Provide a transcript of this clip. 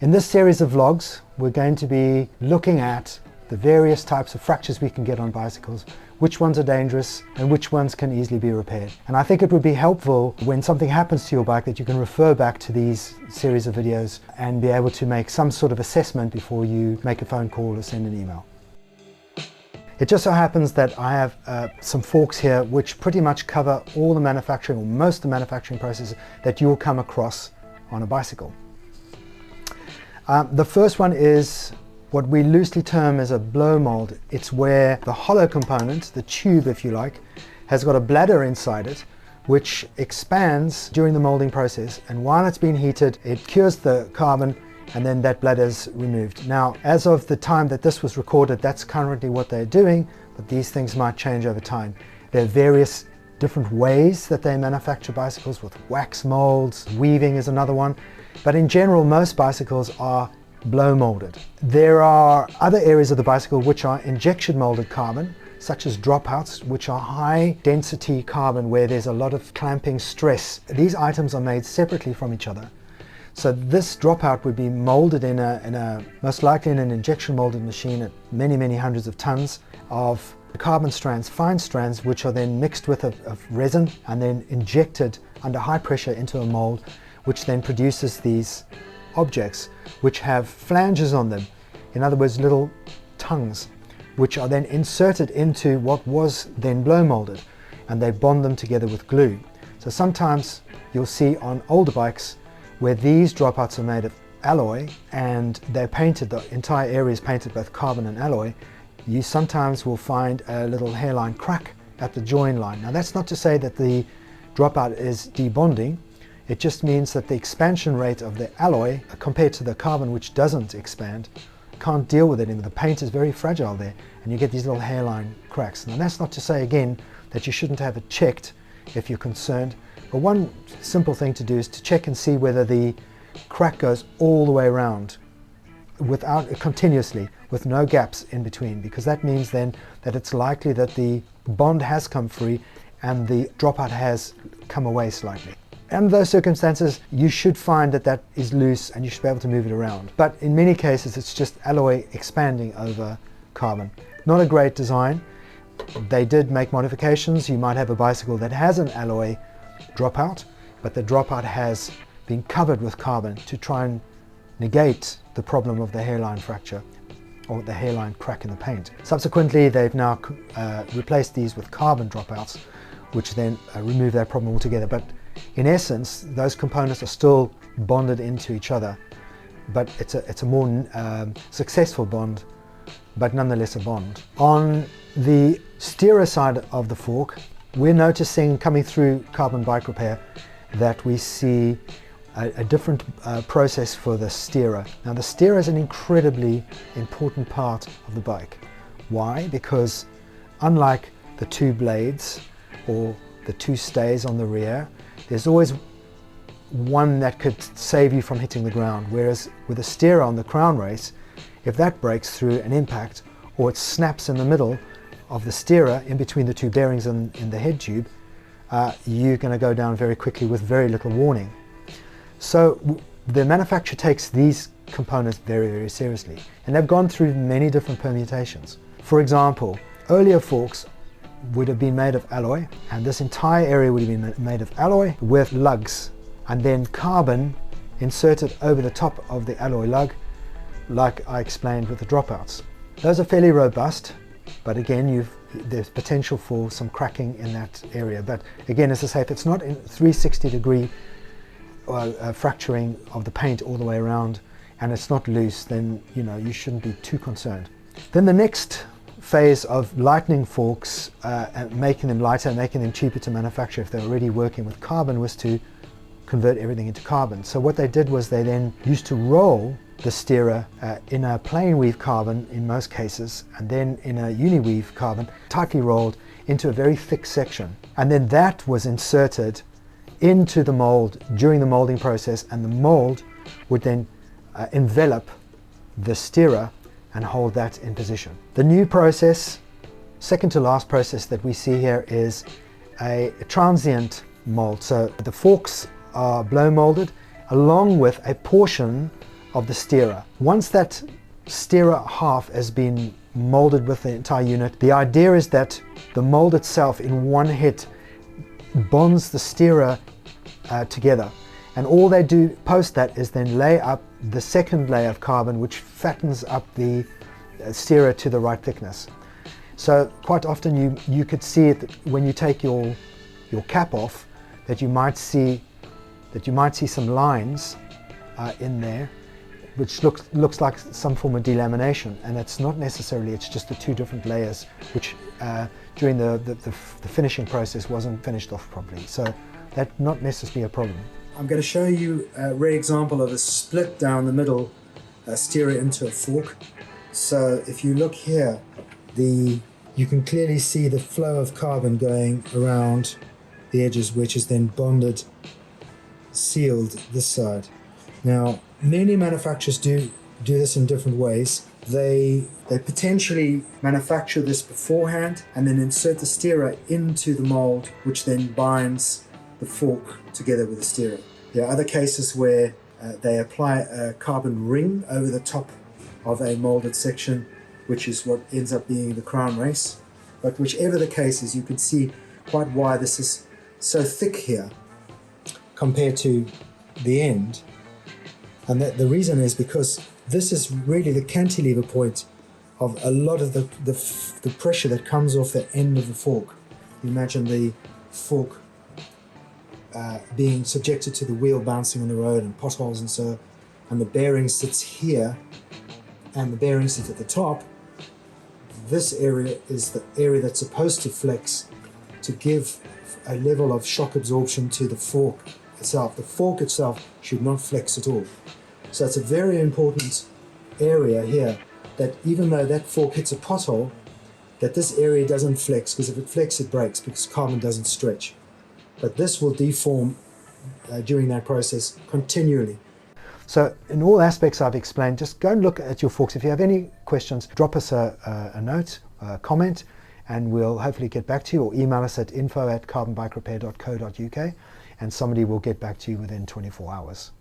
In this series of vlogs, we're going to be looking at the various types of fractures we can get on bicycles, which ones are dangerous and which ones can easily be repaired. And I think it would be helpful when something happens to your bike that you can refer back to these series of videos and be able to make some sort of assessment before you make a phone call or send an email. It just so happens that I have some forks here which pretty much cover all the manufacturing, or most of the manufacturing processes that you'll come across on a bicycle. The first one is what we loosely term as a blow mold. It's where the hollow component, the tube if you like, has got a bladder inside it which expands during the molding process, and while it's being heated it cures the carbon and then that bladder's removed. Now, as of the time that this was recorded, that's currently what they're doing, but these things might change over time. There are various different ways that they manufacture bicycles, with wax molds, weaving is another one, but in general most bicycles are blow molded. There are other areas of the bicycle which are injection molded carbon, such as dropouts, which are high density carbon where there's a lot of clamping stress. These items are made separately from each other. So this dropout would be molded in a most likely in an injection molded machine at many hundreds of tons of carbon strands, fine strands, which are then mixed with a resin and then injected under high pressure into a mold, which then produces these objects which have flanges on them, in other words little tongues, which are then inserted into what was then blow molded, and they bond them together with glue. So sometimes you'll see on older bikes where these dropouts are made of alloy and they're painted, the entire area is painted both carbon and alloy, you sometimes will find a little hairline crack at the join line. Now that's not to say that the dropout is debonding, it just means that the expansion rate of the alloy compared to the carbon, which doesn't expand, can't deal with it, and the paint is very fragile there and you get these little hairline cracks. Now that's not to say again that you shouldn't have it checked if you're concerned, but one simple thing to do is to check and see whether the crack goes all the way around continuously with no gaps in between, because that means then that it's likely that the bond has come free and the dropout has come away slightly. Under those circumstances you should find that that is loose and you should be able to move it around, but in many cases it's just alloy expanding over carbon. Not a great design. They did make modifications. You might have a bicycle that has an alloy dropout, but the dropout has been covered with carbon to try and negate the problem of the hairline fracture or the hairline crack in the paint. Subsequently they've now replaced these with carbon dropouts, which then remove that problem altogether. But in essence those components are still bonded into each other, but it's a more successful bond, but nonetheless a bond. On the steerer side of the fork, we're noticing coming through Carbon Bike Repair that we see a different process for the steerer. Now the steerer is an incredibly important part of the bike. Why? Because unlike the two blades or the two stays on the rear, there's always one that could save you from hitting the ground, whereas with a steerer on the crown race, if that breaks through an impact or it snaps in the middle of the steerer in between the two bearings in the head tube, you're going to go down very quickly with very little warning. So the manufacturer takes these components very seriously, and they've gone through many different permutations. For example, earlier forks would have been made of alloy, and this entire area would have been made of alloy with lugs and then carbon inserted over the top of the alloy lug, like I explained with the dropouts. Those are fairly robust, but again there's potential for some cracking in that area. But again, as I say, if it's not in 360-degree fracturing of the paint all the way around and it's not loose, then you shouldn't be too concerned. Then the next phase of lightening forks and making them lighter, making them cheaper to manufacture if they're already working with carbon, was to convert everything into carbon. So what they did was they then used to roll the steerer in a plain weave carbon in most cases, and then in a uni-weave carbon, tightly rolled into a very thick section. And then that was inserted into the mold during the molding process, and the mold would then envelop the steerer and hold that in position. The new process, second to last process that we see here, is a transient mold. So the forks are blow molded along with a portion of the steerer. Once that steerer half has been molded with the entire unit, the idea is that the mold itself in one hit bonds the steerer together, and all they do post that is then lay up the second layer of carbon, which fattens up the steerer to the right thickness. So quite often you could see it when you take your cap off, that you might see some lines in there, which looks like some form of delamination, and it's not necessarily. It's just the two different layers, which during the finishing process wasn't finished off properly. So that's not necessarily a problem. I'm going to show you a rare example of a split down the middle steerer into a fork. So if you look here, you can clearly see the flow of carbon going around the edges, which is then bonded, sealed this side. Now, many manufacturers do this in different ways. They potentially manufacture this beforehand and then insert the steerer into the mold, which then binds the fork together with the steerer. There are other cases where they apply a carbon ring over the top of a molded section, which is what ends up being the crown race. But whichever the case is, you can see quite why this is so thick here compared to the end. And the reason is because this is really the cantilever point of a lot of the pressure that comes off the end of the fork. You imagine the fork being subjected to the wheel bouncing on the road and potholes and so, and the bearing sits here and the bearing sits at the top. This area is the area that's supposed to flex to give a level of shock absorption to the fork itself. The fork itself should not flex at all. So it's a very important area here, that even though that fork hits a pothole, that this area doesn't flex, because if it flexes it breaks, because carbon doesn't stretch. But this will deform during that process continually. So in all aspects I've explained, just go and look at your forks. If you have any questions, drop us a note, a comment, and we'll hopefully get back to you, or email us at info@carbonbikerepair.co.uk, and somebody will get back to you within 24 hours.